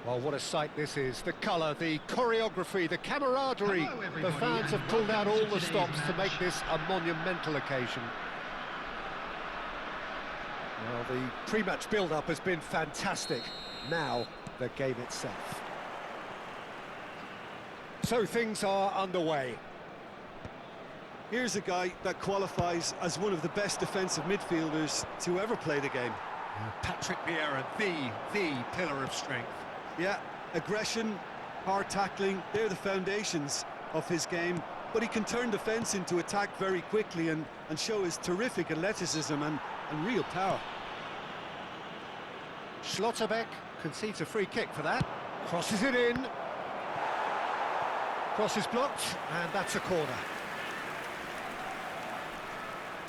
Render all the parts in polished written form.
Well, what a sight this is. The colour, the choreography, the camaraderie. The fans have pulled out all the stops to make this a monumental occasion. Well, the pre-match build-up has been fantastic. Now, the game itself. So things are underway. Here's a guy that qualifies as one of the best defensive midfielders to ever play the game. Patrick Vieira, the pillar of strength. Yeah, aggression, hard tackling, they're the foundations of his game. But he can turn defence into attack very quickly and show his terrific athleticism and real power. Schlotterbeck concedes a free kick for that. Crosses it in. Cross is blocked, and that's a corner.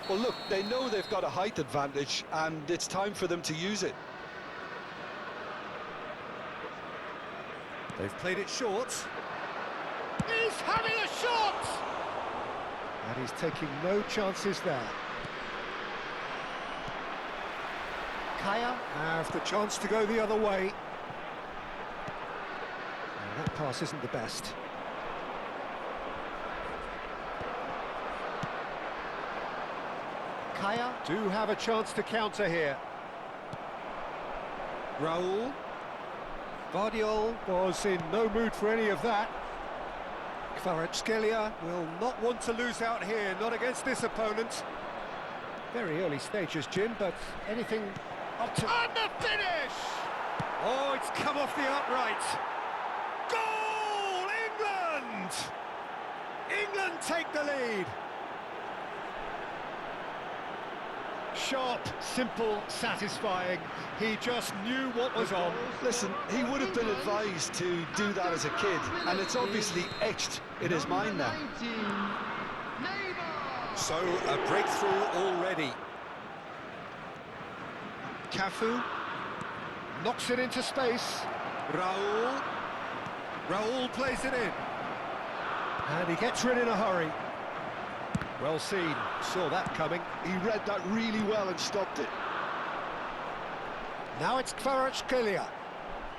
Well, look, they know they've got a height advantage, and it's time for them to use it. They've played it short. He's having a shot! And he's taking no chances there. Kaya have the chance to go the other way. And that pass isn't the best. Kaya do have a chance to counter here. Raul. Guardiola was in no mood for any of that. Kvaratskhelia will not want to lose out here, not against this opponent. Very early stages, Jim, but anything up to... And the finish! Oh, it's come off the upright. Goal, England! England take the lead. Sharp, simple, satisfying. He just knew what was on. Listen, he would have been advised to do that as a kid, and it's obviously etched in his mind now. So, a breakthrough already. Cafu knocks it into space. Raul. Raul plays it in. And he gets rid in a hurry. Well seen, saw that coming. He read that really well and stopped it. Now it's Kvaratskhelia.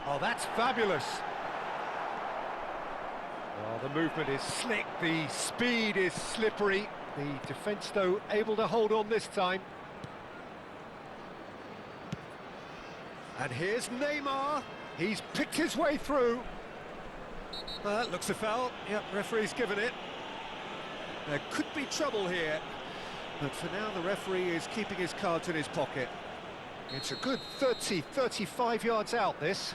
Oh, that's fabulous. Oh, the movement is slick, the speed is slippery. The defence, though, able to hold on this time. And here's Neymar. He's picked his way through. That looks a foul. Yep, referee's given it. There could be trouble here, but for now the referee is keeping his cards in his pocket. It's a good 35 yards out, this.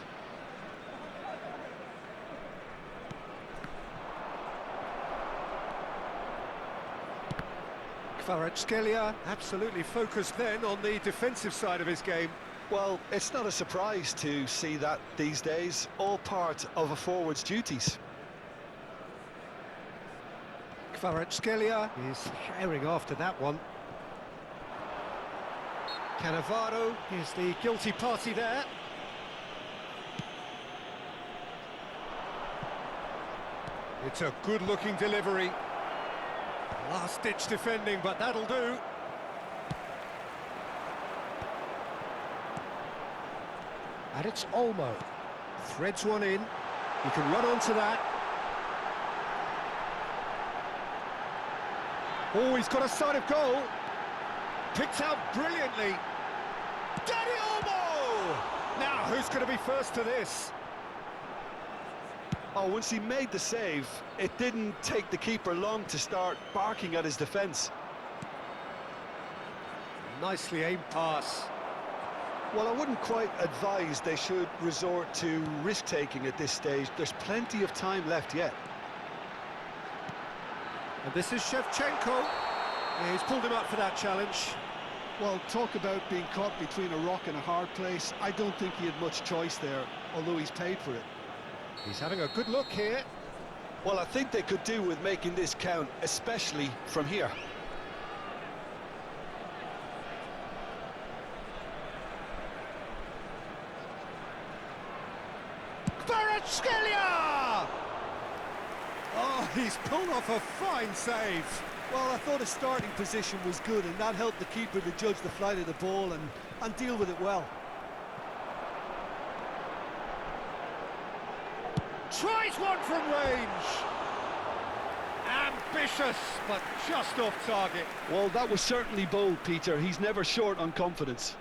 Kvaratskhelia absolutely focused then on the defensive side of his game. Well, it's not a surprise to see that these days, all part of a forward's duties. Kvaratskhelia is herring after that one. Cannavaro is the guilty party there. It's a good-looking delivery. Last-ditch defending, but that'll do. And it's Olmo. Threads one in. He can run onto that. Oh, he's got a sight of goal. Picked out brilliantly. Dani Olmo! Now, who's going to be first to this? Oh, once he made the save, it didn't take the keeper long to start barking at his defence. Nicely aimed pass. Well, I wouldn't quite advise they should resort to risk-taking at this stage. There's plenty of time left yet. And this is Shevchenko. He's pulled him up for that challenge. Well, talk about being caught between a rock and a hard place. I don't think he had much choice there, although he's paid for it. He's having a good look here. Well, I think they could do with making this count, especially from here. Kvaratskhelia! Oh, he's pulled off a fine save. Well, I thought his starting position was good, and that helped the keeper to judge the flight of the ball and deal with it well. Tries one from range. Ambitious, but just off target. Well, that was certainly bold, Peter. He's never short on confidence.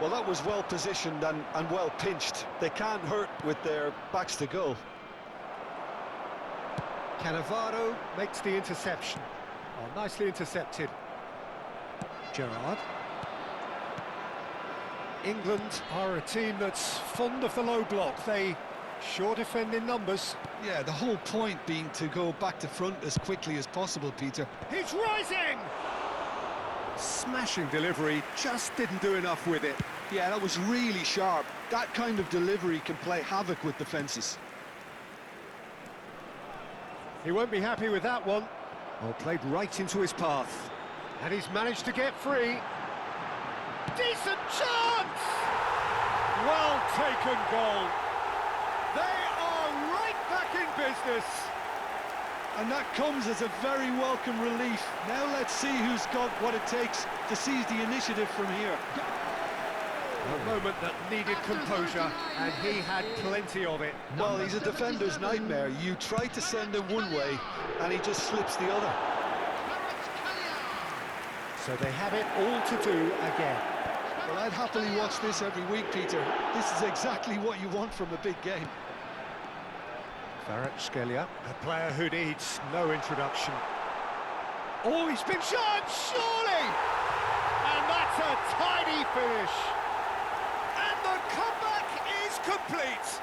Well, that was well positioned and well pinched. They can't hurt with their backs to goal. Cannavaro makes the interception. Oh, nicely intercepted. Gerrard. England are a team that's fond of the low block. They sure defend in numbers. Yeah, the whole point being to go back to front as quickly as possible, Peter. He's rising! Smashing delivery, just didn't do enough with it. Yeah, that was really sharp. That kind of delivery can play havoc with defences. He won't be happy with that one. Oh, played right into his path. And he's managed to get free. Decent chance! Well taken goal. They are right back in business. And that comes as a very welcome relief. Now let's see who's got what it takes to seize the initiative from here. A moment that needed composure, and he had plenty of it. Well, he's a defender's nightmare. You try to send him one way, and he just slips the other. So they have it all to do again. Well, I'd happily watch this every week, Peter. This is exactly what you want from a big game. Kvaratskhelia, a player who needs no introduction. Oh, he's been shot, surely! And that's a tidy finish. And the comeback is complete.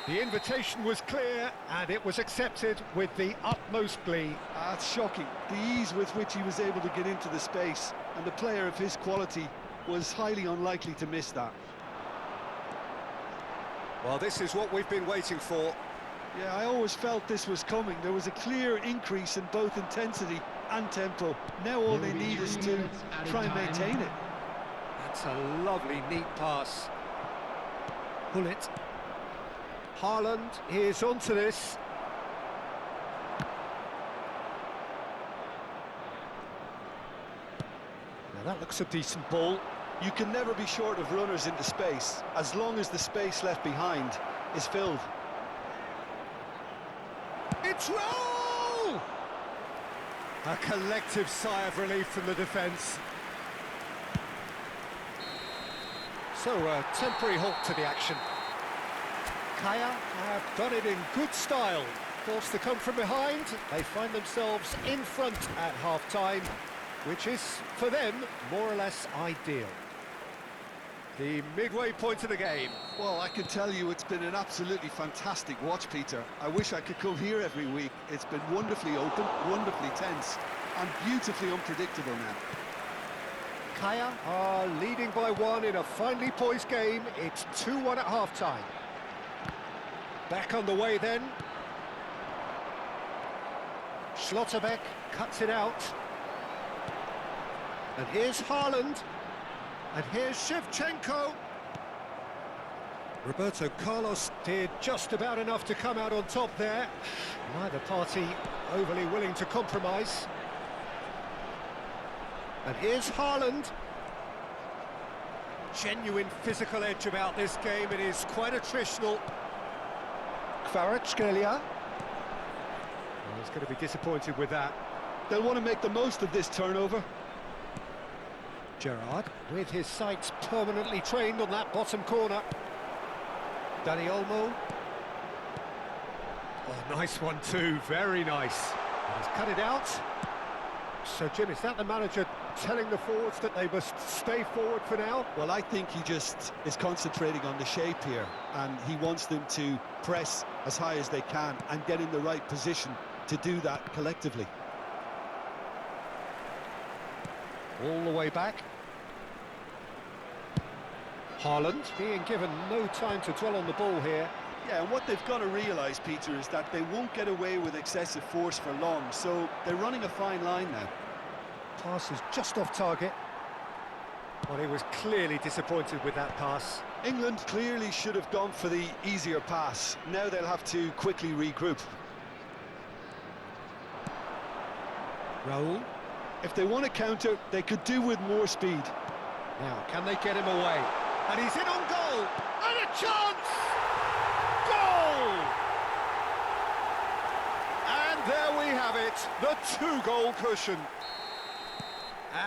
The invitation was clear, and it was accepted with the utmost glee. That's shocking. The ease with which he was able to get into the space, and the player of his quality was highly unlikely to miss that. Well, this is what we've been waiting for. Yeah, I always felt this was coming. There was a clear increase in both intensity and tempo. Now all they need is to try and maintain it. That's a lovely, neat pass. Bullet. Haaland is onto this. Now that looks a decent ball. You can never be short of runners into space, as long as the space left behind is filled. It's roll! A collective sigh of relief from the defence. So a temporary halt to the action. Kaya have done it in good style. Forced to come from behind, they find themselves in front at half-time, which is, for them, more or less ideal. The midway point of the game. Well, I can tell you it's been an absolutely fantastic watch, Peter. I wish I could come here every week. It's been wonderfully open, wonderfully tense, and beautifully unpredictable now. Kaya are leading by one in a finely poised game. It's 2-1 at half-time. Back on the way then. Schlotterbeck cuts it out. And here's Haaland. And here's Shevchenko. Roberto Carlos did just about enough to come out on top there. Neither party overly willing to compromise. And here's Haaland. Genuine physical edge about this game. It is quite attritional. Kvaratskhelia. Well, he's going to be disappointed with that. They'll want to make the most of this turnover. Gerrard, with his sights permanently trained on that bottom corner. Dani Olmo. Oh, nice one too, very nice. And he's cut it out. So, Jim, is that the manager telling the forwards that they must stay forward for now? Well, I think he just is concentrating on the shape here, and he wants them to press as high as they can and get in the right position to do that collectively. All the way back. Haaland being given no time to dwell on the ball here. Yeah, and what they've got to realise, Peter, is that they won't get away with excessive force for long, so they're running a fine line now. Pass is just off target. Well, he was clearly disappointed with that pass. England clearly should have gone for the easier pass. Now they'll have to quickly regroup. Raul. If they want to counter, they could do with more speed. Now, can they get him away? And he's in on goal! And a chance! Goal! And there we have it, the two-goal cushion.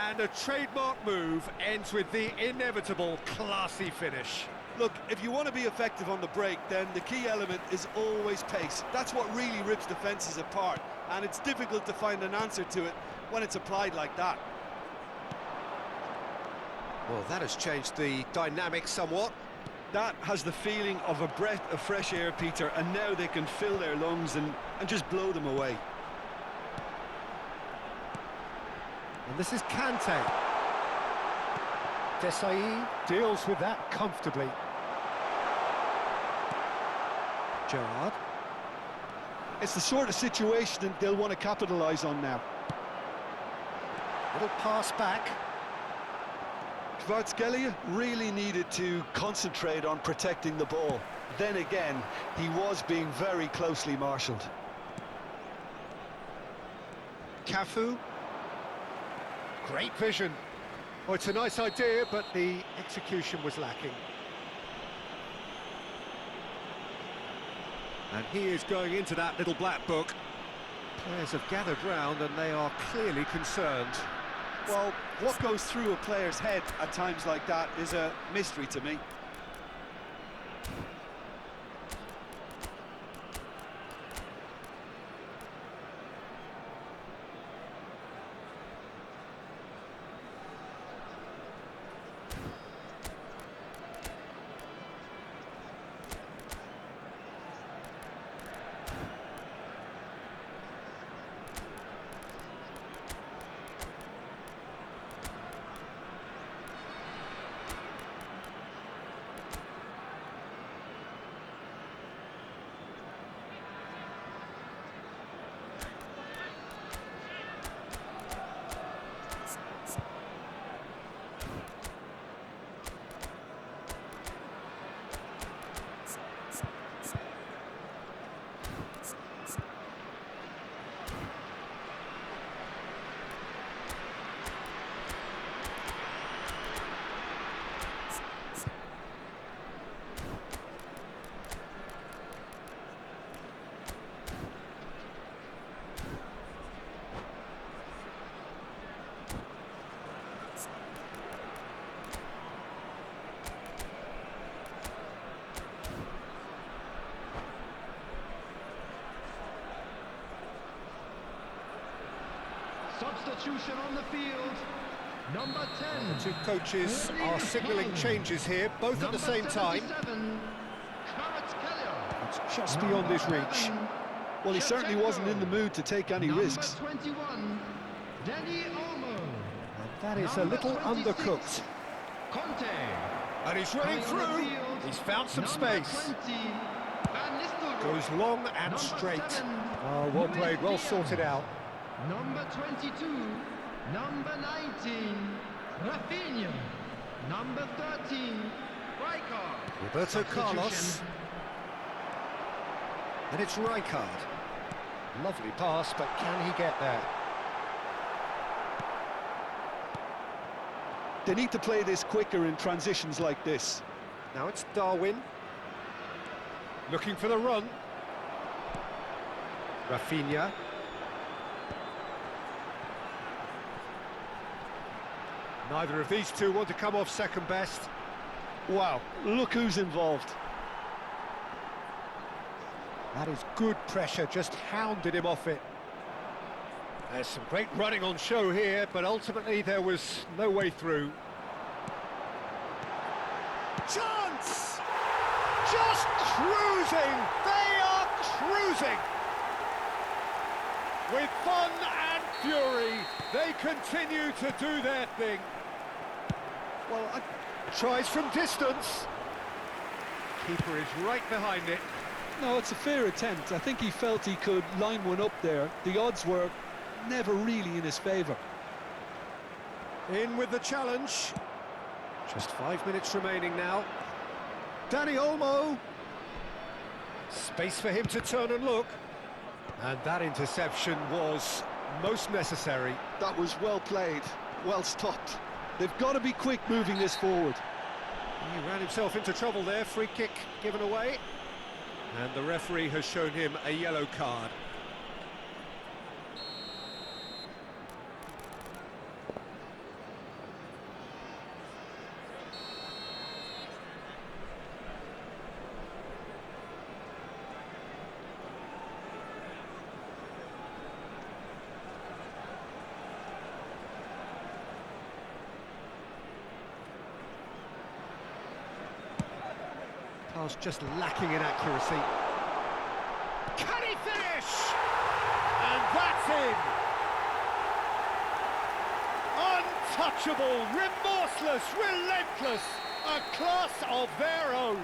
And a trademark move ends with the inevitable classy finish. Look, if you want to be effective on the break, then the key element is always pace. That's what really rips defences apart, and it's difficult to find an answer to it when it's applied like that. Well, that has changed the dynamic somewhat. That has the feeling of a breath of fresh air, Peter, and now they can fill their lungs and just blow them away. And this is Kante. Desailly deals with that comfortably. Gerrard. It's the sort of situation that they'll want to capitalise on now. Little pass back. Kvaratskhelia really needed to concentrate on protecting the ball. Then again, he was being very closely marshalled. Cafu. Great vision. Oh, it's a nice idea, but the execution was lacking. And he is going into that little black book. Players have gathered round and they are clearly concerned. Well, what goes through a player's head at times like that is a mystery to me. Substitution on the field, number 10. The two coaches are signalling changes here, both at the same time. It's just beyond his reach. Well, he certainly wasn't in the mood to take any risks. Number 21, Dani Olmo. And that is a little undercooked. Conte. And he's running Coming on the through. field, He's found some number space. 20, Van Nistelrooy. Goes long and Number straight. 7, Oh, well Luis played, well Diaz. sorted out. Number 22, number 19, Rafinha. Number 13, Rijkaard. Roberto Carlos. Substitution. And it's Rijkaard. Lovely pass, but can he get there? They need to play this quicker in transitions like this. Now it's Darwin. Looking for the run. Rafinha. Neither of these two want to come off second best. Wow, look who's involved. That is good pressure, just hounded him off it. There's some great running on show here, but ultimately there was no way through. Chance! Just cruising! They are cruising! With fun and fury, they continue to do their thing. Well, tries from distance. Keeper is right behind it. No, it's a fair attempt. I think he felt he could line one up there. The odds were never really in his favour. In with the challenge. Just 5 minutes remaining now. Dani Olmo. Space for him to turn and look. And that interception was most necessary. That was well played, well stopped. They've got to be quick moving this forward. He ran himself into trouble there, free kick given away. And the referee has shown him a yellow card. Pass just lacking in accuracy. Can he finish? And that's in! Untouchable, remorseless, relentless, a class of their own.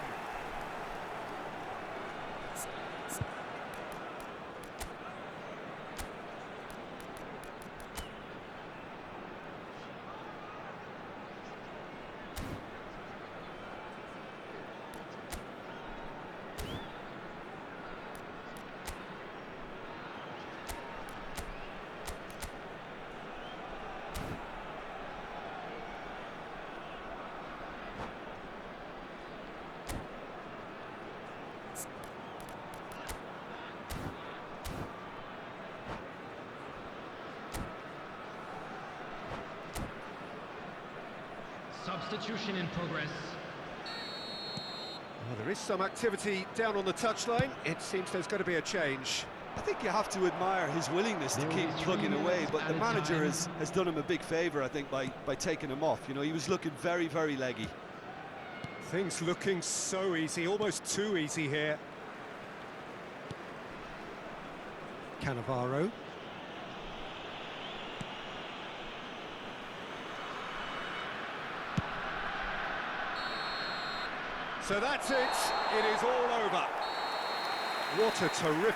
Substitution in progress. Well, there is some activity down on the touchline. It seems there's going to be a change. I think you have to admire his willingness to There keep will be 3 plugging away, minutes but the at a manager time. has done him a big favour, I think, by taking him off. You know, he was looking very, very leggy. Things looking so easy, almost too easy here. Cannavaro. So that's it. It is all over. What a terrific